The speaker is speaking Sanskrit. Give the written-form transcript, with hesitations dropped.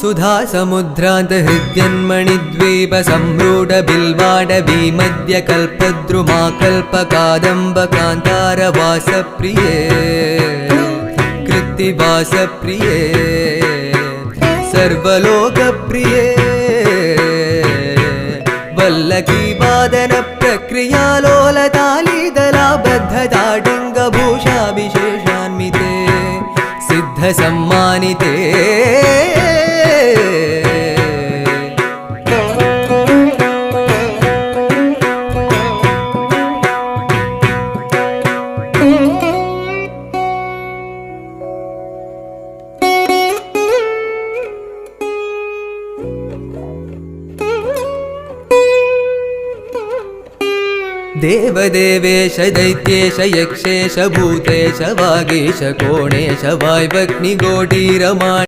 सुधा समुद्रान्त हृद्यन्मणिद्वीप सम्रूढ बिल्वाडवी मध्य कल्पद्रुमा कल्पकादम्ब कान्तार वासप्रिये कृत्तिवासप्रिये सर्वलोकप्रिये वल्लकी वादन प्रक्रियालोलतालीदलाबद्धताडङ्गभूषाविशेषान्विते सिद्धसम्मानिते देवदेवेश दैत्येश यक्षेश भूतेश वागीश कोणेश वाय्वग्निगोटीरमा